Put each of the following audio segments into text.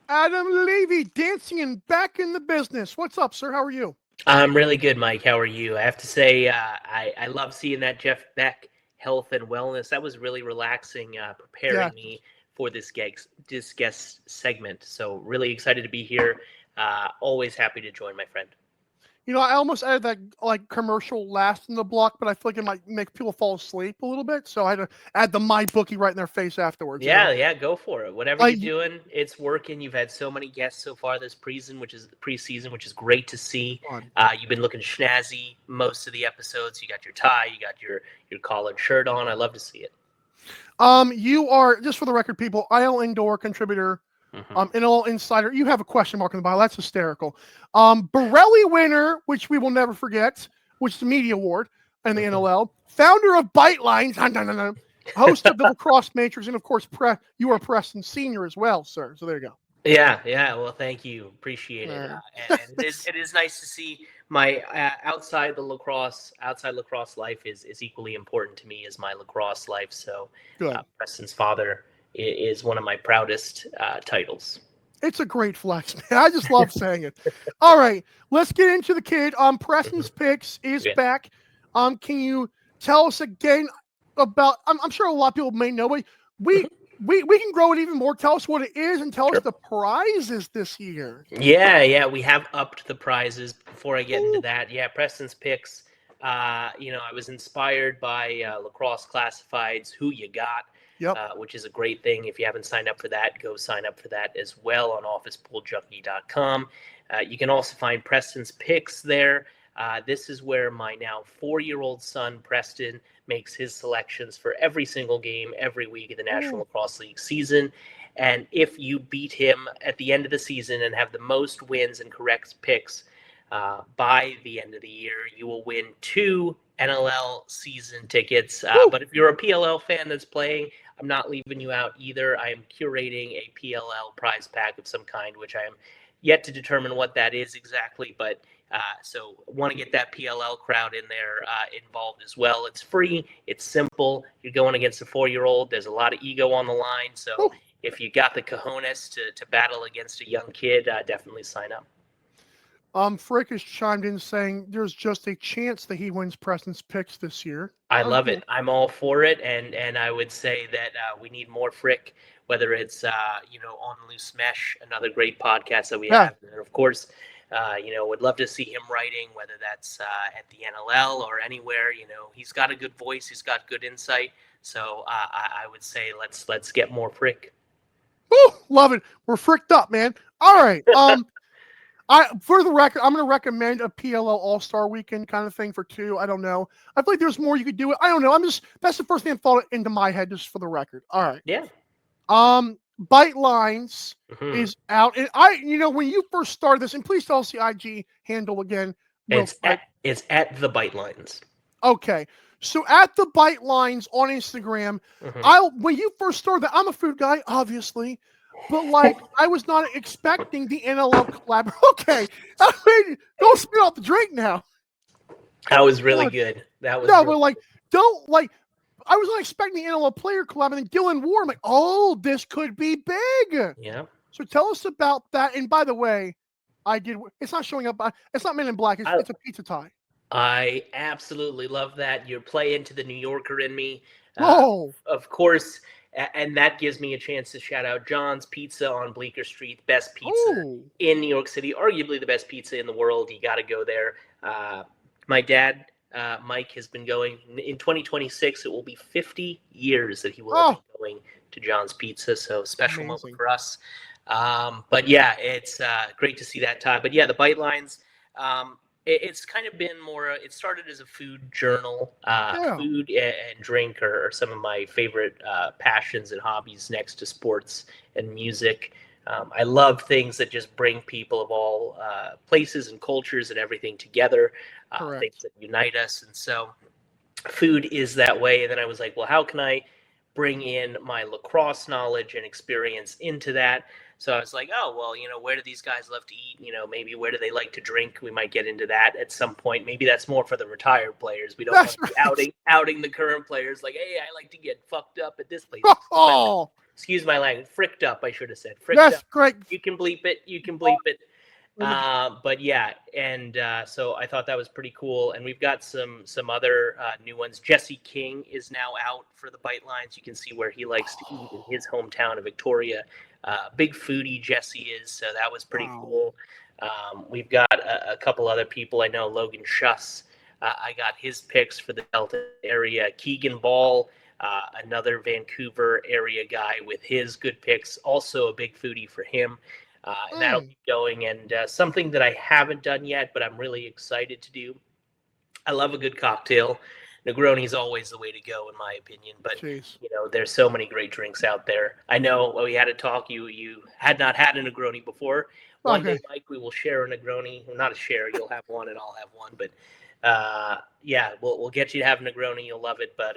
Adam Levi, dancing and back in the business. What's up, sir? How are you? I'm really good, Mike. How are you? I have to say, I love seeing that Jeff Beck health and wellness. That was really relaxing, Yeah. preparing me for this guest segment. So really excited to be here. Always happy to join, my friend. I almost added that commercial last in the block, but I feel like it might make people fall asleep a little bit. So I had to add the my bookie right in their face afterwards. Yeah, go for it. Whatever Like, you're doing, it's working. You've had so many guests so far this preseason, which is great to see. fun. You've been looking snazzy most of the episodes. You got your tie, you got your collared shirt on. I love to see it. You are, just for the record, people, IL Indoor contributor, NLL Insider. You have a question mark in the bio. That's hysterical. Borelli winner, which we will never forget, which is the media award in the NLL. Founder of Bite Lines, host of the Lacrosse Matrix, and of course, you are Preston Senior as well, sir. So there you go. Yeah. Well, thank you. Appreciate it. And it is nice to see my outside lacrosse life is equally important to me as my lacrosse life. So, Preston's father is one of my proudest titles. It's a great flex, man. I just love saying it. All right, let's get into the kid. Preston's Picks is back. Can you tell us again about? I'm sure a lot of people may know, but we can grow it even more. Tell us what it is and tell us the prizes this year. Yeah, we have upped the prizes. Before I get into that, Preston's Picks. I was inspired by Lacrosse Classified's Who You Got. Which is a great thing. If you haven't signed up for that, go sign up for that as well on officepooljunkie.com. You can also find Preston's Picks there. This is where my now 4-year-old son, Preston, makes his selections for every single game every week of the National Lacrosse League season. And if you beat him at the end of the season and have the most wins and correct picks by the end of the year, you will win 2 NLL season tickets. But if you're a PLL fan that's playing, I'm not leaving you out either. I am curating a PLL prize pack of some kind, which I am yet to determine what that is exactly. But so want to get that PLL crowd in there involved as well. It's free. It's simple. You're going against a 4-year-old. There's a lot of ego on the line. So if you got the cojones to battle against a young kid, definitely sign up. Frick has chimed in saying there's just a chance that he wins Preston's Picks this year. I love it. I'm all for it, and I would say that we need more Frick, whether it's on Loose Mesh, another great podcast that we have, and of course, would love to see him writing, whether that's at the NLL or anywhere. He's got a good voice, he's got good insight, so I would say let's get more Frick. Love it. We're fricked up, man. All right. For the record, I'm going to recommend a PLL All-Star Weekend kind of thing for 2. I don't know. I feel like there's more you could do. I don't know. That's the first thing that thought into my head, just for the record. All right. Yeah. Bite Lines is out. And when you first started this, and please tell us the IG handle again. It's at the Bite Lines. Okay. So at the Bite Lines on Instagram, when you first started that, I'm a food guy, obviously. But I was not expecting the NLL collab. Okay, don't spit out the drink now. That was really good. That was but I was not expecting the NLL player collab, and then Gillen War. I'm like, oh, this could be big. Yeah. So tell us about that. And by the way, it's not showing up. It's not Men in Black. It's a pizza tie. I absolutely love that. You're playing to the New Yorker in me. Of course. And that gives me a chance to shout out John's Pizza on Bleecker Street, best pizza in New York City, arguably the best pizza in the world. You got to go there. My dad, Mike, has been going. In 2026, it will be 50 years that he will have been going to John's Pizza, so special moment for us. But yeah, it's great to see that tie. But yeah, the Bite Lines, it's kind of been more, it started as a food journal. Food and drink are some of my favorite passions and hobbies next to sports and music. I love things that just bring people of all places and cultures and everything together, things that unite us. And so food is that way. And then I was like, well, how can I bring in my lacrosse knowledge and experience into that? So I was like, oh, well, where do these guys love to eat? Maybe where do they like to drink? We might get into that at some point. Maybe that's more for the retired players. We don't want to be outing the current players like, hey, I like to get fucked up at this place. excuse my language, fricked up, I should have said. Fricked Yes, up. great. You can bleep it. You can bleep it. But yeah, and so I thought that was pretty cool. And we've got some other new ones. Jesse King is now out for the Bite Lines. You can see where he likes to eat in his hometown of Victoria. Big foodie Jesse is, so that was pretty cool. We've got a couple other people. I know Logan Schuss. I got his picks for the Delta area. Keegan Ball, another Vancouver area guy with his good picks. Also a big foodie for him. And that'll keep going. And something that I haven't done yet, but I'm really excited to do. I love a good cocktail. Negroni is always the way to go, in my opinion. But there's so many great drinks out there. I know we had a talk. You had not had a Negroni before. One day, Mike, we will share a Negroni. Well, not a share. You'll have one, and I'll have one. But yeah, we'll get you to have Negroni. You'll love it. But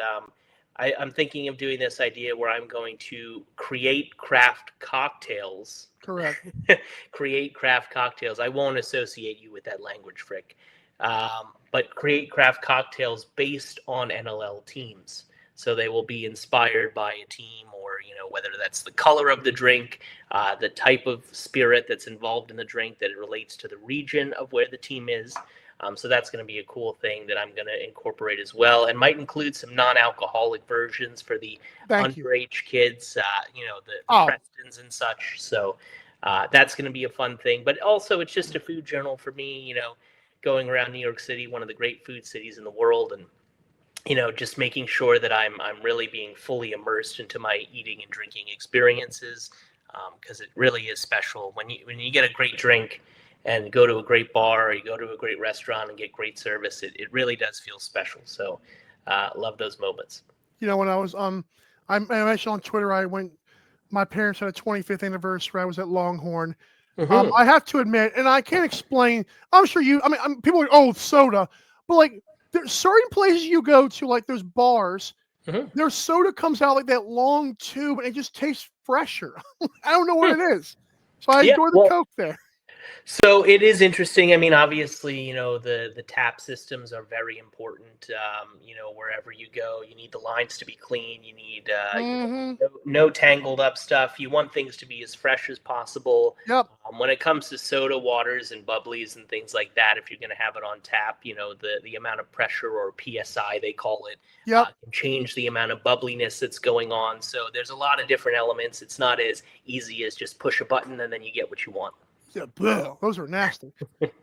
I'm thinking of doing this idea where I'm going to create craft cocktails. Correct. Create craft cocktails. I won't associate you with that language, Frick. But create craft cocktails based on NLL teams. So they will be inspired by a team, or whether that's the color of the drink, the type of spirit that's involved in the drink, that it relates to the region of where the team is. So that's going to be a cool thing that I'm going to incorporate as well, and might include some non-alcoholic versions for the underage kids, the Prestons and such. So that's going to be a fun thing. But also, it's just a food journal for me, going around New York City, one of the great food cities in the world, and just making sure that I'm really being fully immersed into my eating and drinking experiences, because it really is special when you get a great drink and go to a great bar, or you go to a great restaurant and get great service. It really does feel special. So love those moments. When I was I mentioned on Twitter, my parents had a 25th anniversary. I was at Longhorn. Mm-hmm. I have to admit, and I can't explain, I'm sure people are like, soda, but like there's certain places you go to, like those bars, their soda comes out like that long tube and it just tastes fresher. I don't know what it is. So I enjoy the Coke there. So it is interesting. I mean, obviously, the tap systems are very important. Wherever you go, you need the lines to be clean. You need no tangled up stuff. You want things to be as fresh as possible. Yep. When it comes to soda waters and bubblies and things like that, if you're going to have it on tap, the amount of pressure, or PSI they call it, can change the amount of bubbliness that's going on. So there's a lot of different elements. It's not as easy as just push a button and then you get what you want. Yeah, those are nasty.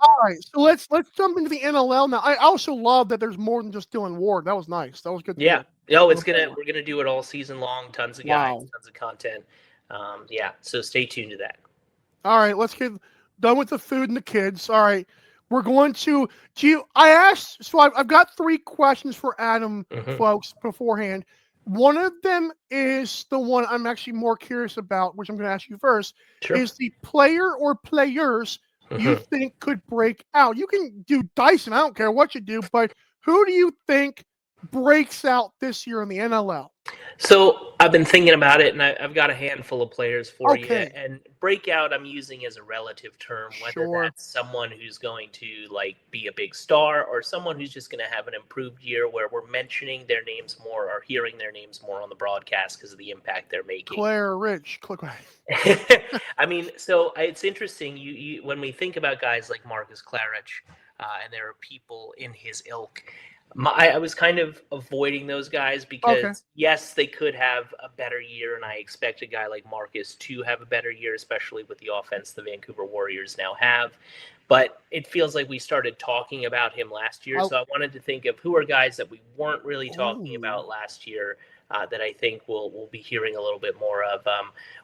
All right, so let's jump into the NLL now. I also love that there's more than just Dylan Ward. That was nice. That was good. Yeah. We're gonna do it all season long. Tons of guys, tons of content. So stay tuned to that. All right, let's get done with the food and the kids. All right, we're going to. I asked. So I've got 3 questions for Adam, folks, beforehand. One of them is the one I'm actually more curious about, which I'm going to ask you first. Sure. Is the player or players you think could break out? You can do Dyson. I don't care what you do, but who do you think breaks out this year in the NLL? So I've been thinking about it, and I've got a handful of players for you. And breakout I'm using as a relative term, whether that's someone who's going to be a big star, or someone who's just going to have an improved year where we're mentioning their names more, or hearing their names more on the broadcast because of the impact they're making. Claire Rich. Click I mean, so it's interesting. You when we think about guys like Marcus Claridge, and there are people in his ilk, I was kind of avoiding those guys because, yes, they could have a better year, and I expect a guy like Marcus to have a better year, especially with the offense the Vancouver Warriors now have. But it feels like we started talking about him last year, so I wanted to think of who are guys that we weren't really talking about last year that I think we'll be hearing a little bit more of.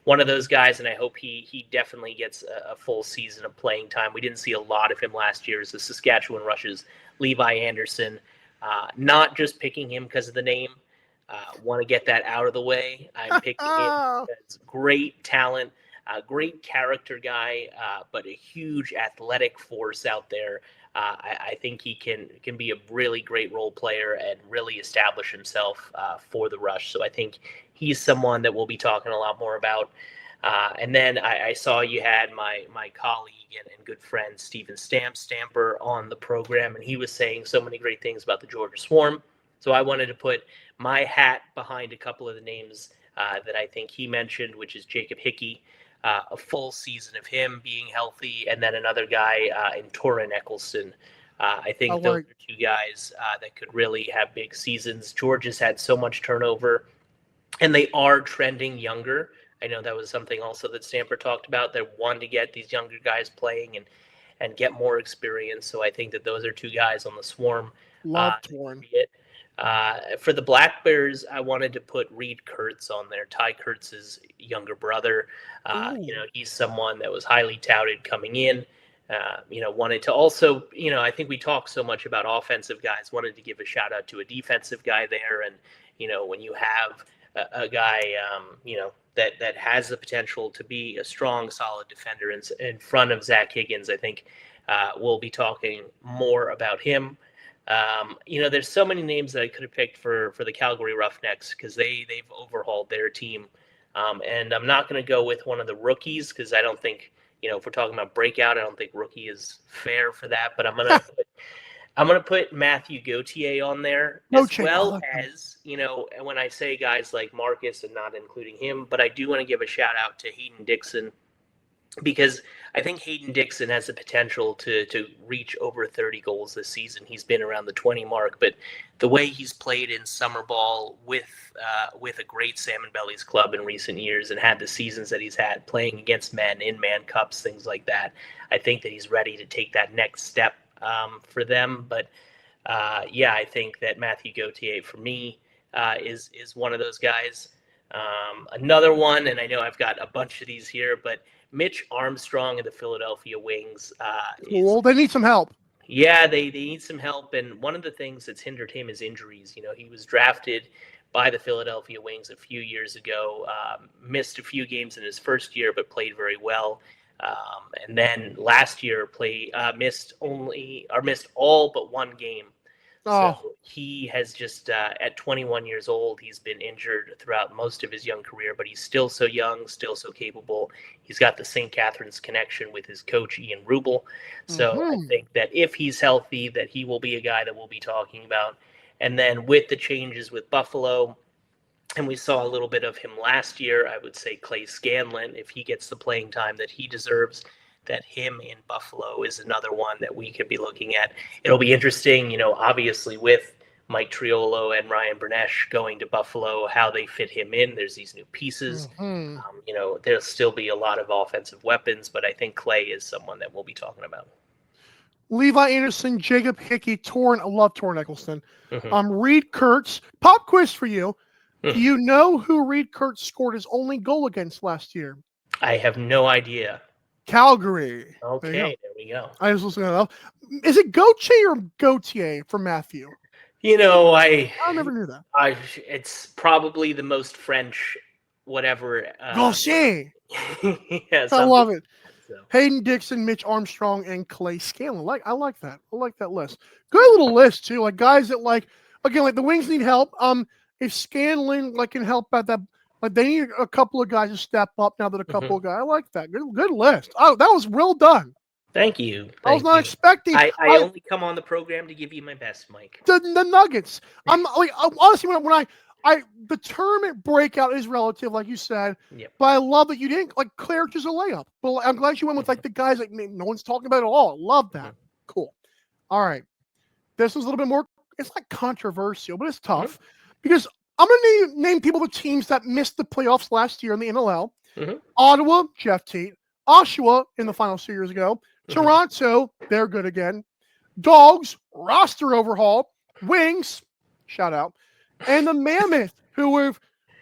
One of those guys, and I hope he definitely gets a full season of playing time. We didn't see a lot of him last year, is the Saskatchewan Rush's Levi Anderson. Not just picking him because of the name. Want to get that out of the way. I'm picking him because great talent, great character guy, but a huge athletic force out there. I think he can be a really great role player and really establish himself for the Rush. So I think he's someone that we'll be talking a lot more about. And then I saw you had my colleague and good friend Steven Stamper on the program, and he was saying so many great things about the Georgia Swarm. So I wanted to put my hat behind a couple of the names that I think he mentioned, which is Jacob Hickey. A full season of him being healthy, and then another guy in Torrin Eccleston. I think those are two guys that could really have big seasons. George has had so much turnover, and they are trending younger. I know that was something also that Stamper talked about. They want to get these younger guys playing and get more experience. So I think that those are two guys on the Swarm. Love Torrin. For the Black Bears, I wanted to put Reed Kurtz on there, Ty Kurtz's younger brother. He's someone that was highly touted coming in. Wanted to also, I think we talk so much about offensive guys, wanted to give a shout out to a defensive guy there. And, when you have a guy, that has the potential to be a strong, solid defender in front of Zach Higgins, I think we'll be talking more about him. There's so many names that I could have picked for the Calgary Roughnecks because they've overhauled their team. And I'm not going to go with one of the rookies because I don't think, if we're talking about Breakout, I don't think rookie is fair for that. But I'm gonna put Matthew Gauthier on there as well as, when I say guys like Marcus and not including him, but I do want to give a shout out to Hayden Dixon because I think Hayden Dixon has the potential to reach over 30 goals this season. He's been around the 20 mark, but the way he's played in summer ball with a great Salmon Bellies club in recent years and had the seasons that he's had playing against men in man cups, things like that, I think that he's ready to take that next step for them. But I think that Matthew Gauthier for me is one of those guys. Another one, and I know I've got a bunch of these here, but Mitch Armstrong of the Philadelphia Wings. They need some help. Yeah, they need some help. And one of the things that's hindered him is injuries. He was drafted by the Philadelphia Wings a few years ago, missed a few games in his first year, but played very well. And then last year missed all but one game. So he has just, at 21 years old, he's been injured throughout most of his young career, but he's still so young, still so capable. He's got the St. Catharines connection with his coach, Ian Rubel. So I think that if he's healthy, that he will be a guy that we'll be talking about. And then with the changes with Buffalo, and we saw a little bit of him last year, I would say Clay Scanlon, if he gets the playing time that he deserves, that him in Buffalo is another one that we could be looking at. It'll be interesting, obviously with Mike Triolo and Ryan Bernesh going to Buffalo, how they fit him in. There's these new pieces. There'll still be a lot of offensive weapons, but I think Clay is someone that we'll be talking about. Levi Anderson, Jacob Hickey, I love Torrin Eccleston. Reed Kurtz. Pop quiz for you. Do you know who Reed Kurtz scored his only goal against last year? I have no idea. Calgary. Okay, there we go. I was listening to that. Is it Gauthier or Gautier for Matthew? I never knew that. It's probably the most French, whatever. Gauthier. Yeah, I love it. So. Hayden Dixon, Mitch Armstrong, and Clay Scanlon. I like that. I like that list. Good little list too. Like guys that like the Wings need help. If Scanlon can help at that. They need a couple of guys to step up now that a couple of guys. I like that. Good list. Oh, that was well done. Thank you. I was not expecting. I only come on the program to give you my best, Mike. The Nuggets. I'm honestly when the tournament breakout is relative, like you said. Yep. But I love that you didn't Claire just a layup. But I'm glad you went with the guys that no one's talking about at all. Love that. Cool. All right. This was a little bit more. It's controversial, but it's tough because. I'm going to name people the teams that missed the playoffs last year in the NLL. Ottawa, Jeff Tate. Oshawa in the finals 2 years ago. Toronto, they're good again. Dogs, roster overhaul. Wings, shout out. And the Mammoth, who were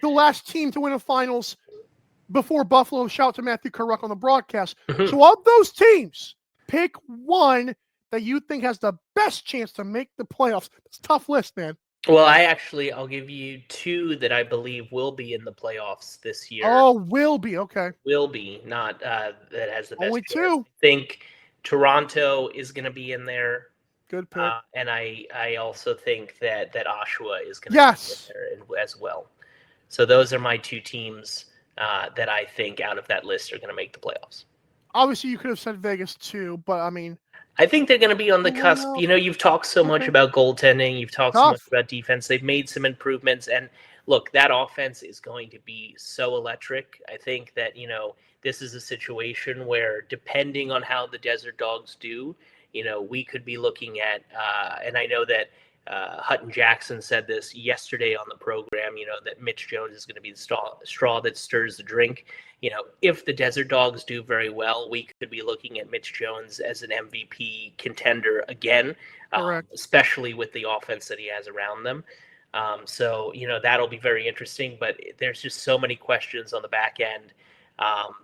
the last team to win a finals before Buffalo. Shout out to Matthew Carruck on the broadcast. So of those teams, pick one that you think has the best chance to make the playoffs. It's a tough list, man. Well, I'll give you two that I believe will be in the playoffs this year. Oh, will be. Okay. Will be, not that has the best Only chance. two. I think Toronto is going to be in there. Good pick. And I also think that Oshawa is going to be in there as well. So those are my two teams that I think out of that list are going to make the playoffs. Obviously, you could have said Vegas too, but I mean... I think they're going to be on the cusp. You've talked so much about goaltending. You've talked so much about defense. They've made some improvements. And look, that offense is going to be so electric. I think that, this is a situation where, depending on how the Desert Dogs do, we could be looking at, and I know that Hutton Jackson said this yesterday on the program, that Mitch Jones is going to be the straw that stirs the drink. If the Desert Dogs do very well, we could be looking at Mitch Jones as an MVP contender again, especially with the offense that he has around them. So, that'll be very interesting, but there's just so many questions on the back end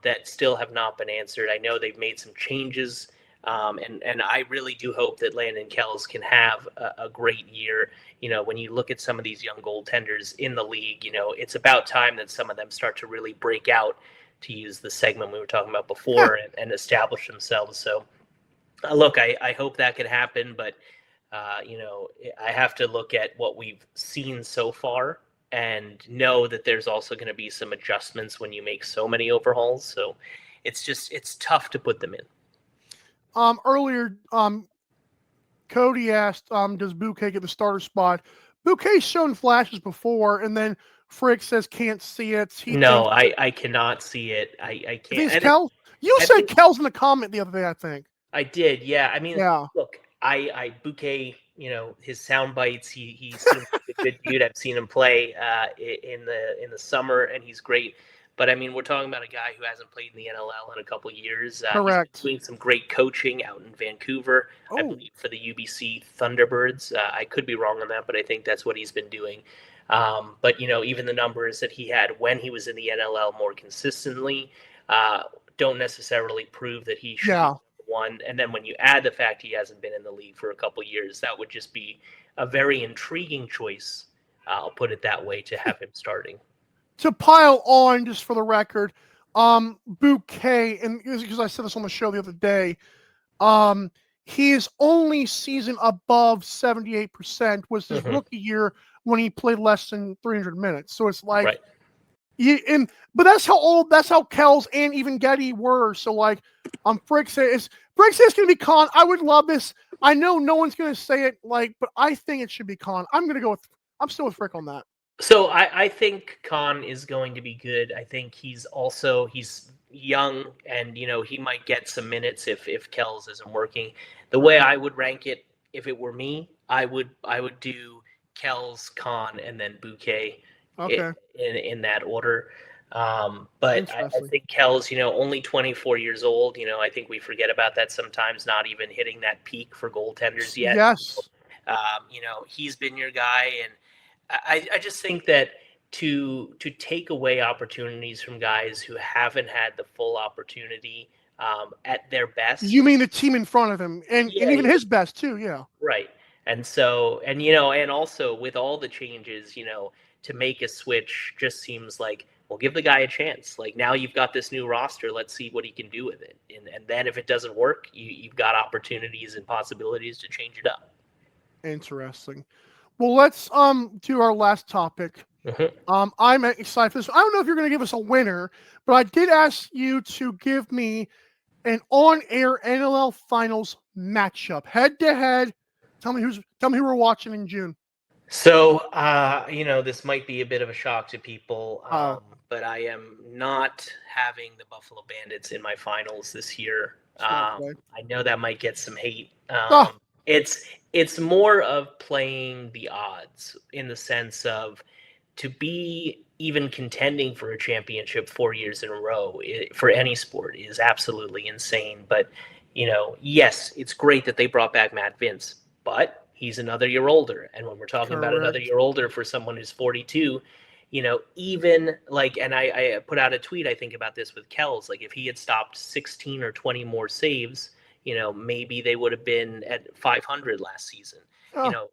that still have not been answered. I know they've made some changes, and I really do hope that Landon Kells can have a great year. When you look at some of these young goaltenders in the league, it's about time that some of them start to really break out, to use the segment we were talking about before, and establish themselves. So, look, I hope that could happen, but I have to look at what we've seen so far and know that there's also going to be some adjustments when you make so many overhauls. So it's tough to put them in. Earlier, Cody asked, does Bouquet get the starter spot? Bouquet's shown flashes before, and then Frick says can't see it. I cannot see it. I can't. I think Kells? You said Kells in the comment the other day, I think. I did, yeah. I mean, look, I Bouquet, his sound bites, he seems like a good dude. I've seen him play in the summer, and he's great. But I mean, we're talking about a guy who hasn't played in the NLL in a couple of years. Correct. He's doing some great coaching out in Vancouver, I believe, for the UBC Thunderbirds. I could be wrong on that, but I think that's what he's been doing. But even the numbers that he had when he was in the NLL more consistently don't necessarily prove that he should be one. And then when you add the fact he hasn't been in the league for a couple of years, that would just be a very intriguing choice. I'll put it that way, to have him starting. To pile on, just for the record, Bouquet, and because I said this on the show the other day, his only season above 78% was his rookie year when he played less than 300 minutes. So it's like, but that's how Kells and even Getty were. So like, Frick says it's going to be Con. I would love this. I know no one's going to say it, but I think it should be Con. I'm still with Frick on that. So I think Con is going to be good. I think he's young, and he might get some minutes if Kells isn't working. The way I would rank it, if it were me, I would do Kells, Con, and then Bouquet in that order. But I think Kells, only 24 years old. I think we forget about that sometimes, not even hitting that peak for goaltenders yet. Yes. So, he's been your guy, and I just think that to take away opportunities from guys who haven't had the full opportunity at their best. You mean the team in front of him, and even his best too, yeah. Right. And so, and also with all the changes, to make a switch just seems like, well, give the guy a chance. Like, now you've got this new roster, let's see what he can do with it. And then if it doesn't work, you've got opportunities and possibilities to change it up. Interesting. Well, let's do our last topic. I'm excited for this. I don't know if you're going to give us a winner, but I did ask you to give me an on-air NLL Finals matchup, head-to-head. Tell me who we're watching in June. So, this might be a bit of a shock to people, but I am not having the Buffalo Bandits in my finals this year. I know that might get some hate. It's more of playing the odds, in the sense of, to be even contending for a championship 4 years in a row for any sport is absolutely insane. But, yes, it's great that they brought back Matt Vince, but he's another year older. And when we're talking about another year older for someone who's 42, even and I put out a tweet, I think, about this with Kells, if he had stopped 16 or 20 more saves, maybe they would have been at 500 last season.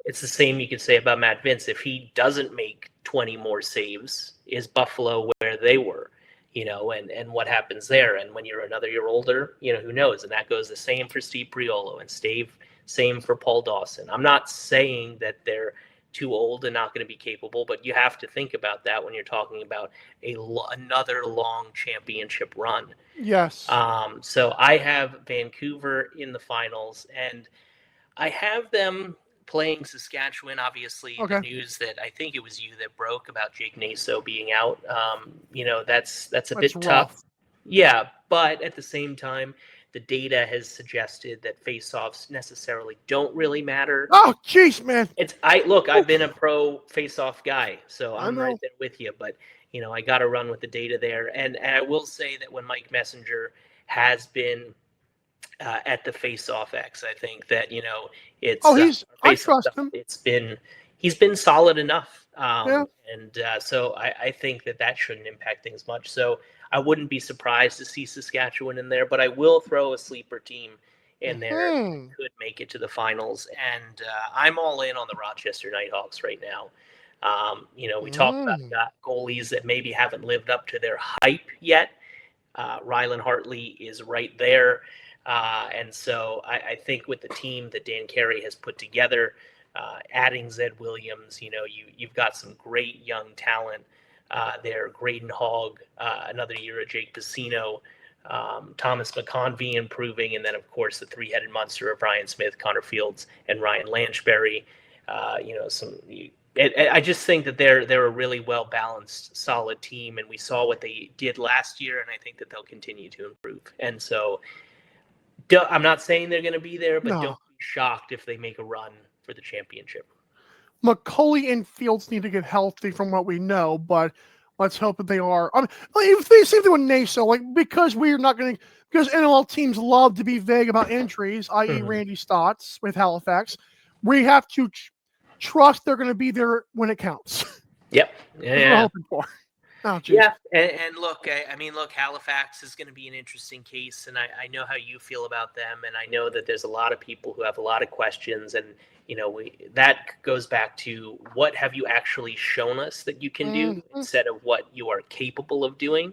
It's the same you could say about Matt Vince. If he doesn't make 20 more saves, is Buffalo where they were? And what happens there? And when you're another year older, who knows? And that goes the same for Steve Priolo and same for Paul Dawson. I'm not saying that they're too old and not going to be capable, but you have to think about that when you're talking about another long championship run. Yes. So I have Vancouver in the finals, and I have them playing Saskatchewan, obviously the news that I think it was you that broke about Jake Naso being out, that's a bit tough. Rough. Yeah, but at the same time, the data has suggested that face-offs necessarily don't really matter. Oh, jeez, man. I've been a pro face-off guy, so I'm right there with you. But I got to run with the data there, and I will say that when Mike Messenger has been at the face-off X, I think that it's. I trust him. He's been solid enough, Yeah. and so I think that shouldn't impact things much. So I wouldn't be surprised to see Saskatchewan in there, but I will throw a sleeper team in there that could make it to the finals, and I'm all in on the Rochester Nighthawks right now. We talked about goalies that maybe haven't lived up to their hype yet. Rylan Hartley is right there. And so I think with the team that Dan Carey has put together, adding Zed Williams, you've got some great young talent there. Graydon Hogg, another year at Jake Piscino, Thomas McConvey improving, and then of course the three-headed monster of Ryan Smith, Connor Fields, and Ryan Lanchberry. I just think that they're a really well-balanced, solid team, and we saw what they did last year, and I think that they'll continue to improve. And so I'm not saying they're going to be there, but don't be shocked if they make a run for the championship. McCauley and Fields need to get healthy from what we know, but let's hope that they are. I mean, if they same thing with Naso, because NLL teams love to be vague about injuries, i.e. Randy Stotts with Halifax, we have to trust they're going to be there when it counts. Yep. Yeah. That's what we're hoping for. Oh, yeah, and look, Halifax is going to be an interesting case, and I know how you feel about them, and I know that there's a lot of people who have a lot of questions, and that goes back to what have you actually shown us that you can do instead of what you are capable of doing,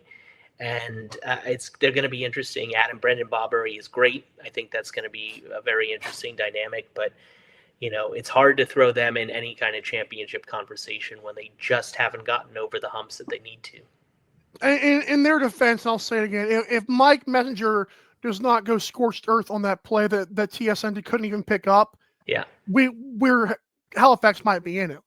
and they're going to be interesting. Brendan Bobbery is great. I think that's going to be a very interesting dynamic, but it's hard to throw them in any kind of championship conversation when they just haven't gotten over the humps that they need to. In their defense, I'll say it again, if Mike Messenger does not go scorched earth on that play that TSN couldn't even pick up, Halifax might be in it.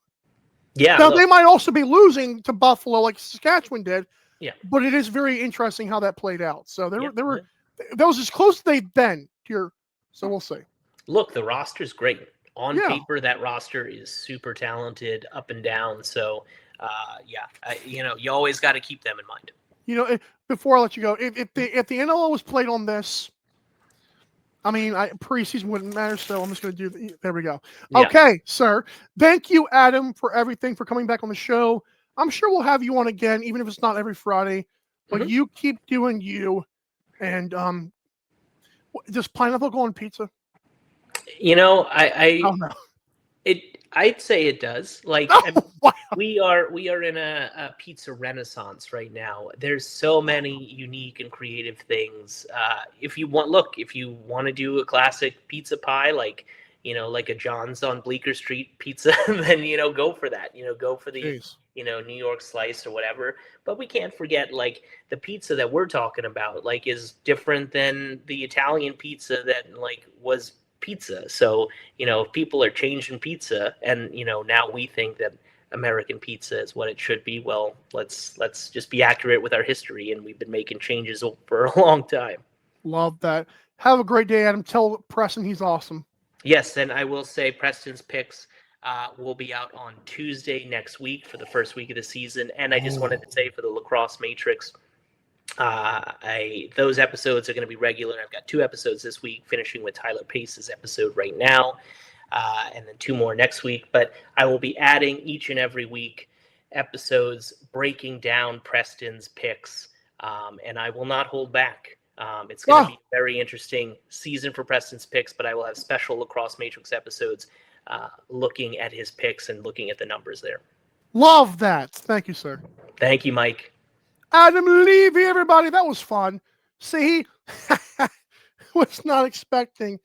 Yeah. Now, they might also be losing to Buffalo like Saskatchewan did. Yeah. But it is very interesting how that played out. So that was as close as they've been here. So we'll see. Look, the roster's great. On paper, that roster is super talented up and down. So, you always got to keep them in mind. Before I let you go, if the NLL was played on this, preseason wouldn't matter. So I'm just going to do. There we go. Yeah. Okay, sir. Thank you, Adam, for everything, for coming back on the show. I'm sure we'll have you on again, even if it's not every Friday. But you keep doing you, and does pineapple go on pizza? I'd say it does. Wow. We are in a pizza renaissance right now. There's so many unique and creative things. If you want to do a classic pizza pie, like a John's on Bleecker Street pizza, then go for that. Go for the New York slice or whatever. But we can't forget the pizza that we're talking about is different than the Italian pizza that was pizza. So, if people are changing pizza and, now we think that American pizza is what it should be, well, let's just be accurate with our history. And we've been making changes for a long time. Love that. Have a great day, Adam. Tell Preston he's awesome. Yes. And I will say Preston's picks will be out on Tuesday next week for the first week of the season. And I just wanted to say for the Lacrosse Matrix, those episodes are going to be regular. I've got 2 episodes this week, finishing with Tyler Pace's episode right now, and then 2 more next week. But I will be adding each and every week episodes breaking down Preston's picks, and I will not hold back. It's going to be a very interesting season for Preston's picks, but I will have special Lacrosse Matrix episodes looking at his picks and looking at the numbers there. Love that. Thank you, sir. Thank you, Mike. Adam Levi, everybody. That was fun. See, was not expecting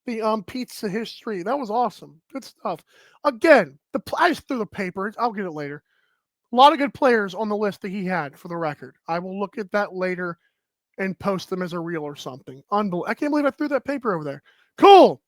the pizza history. That was awesome. Good stuff. Again, I just threw the paper. I'll get it later. A lot of good players on the list that he had, for the record. I will look at that later and post them as a reel or something. I can't believe I threw that paper over there. Cool.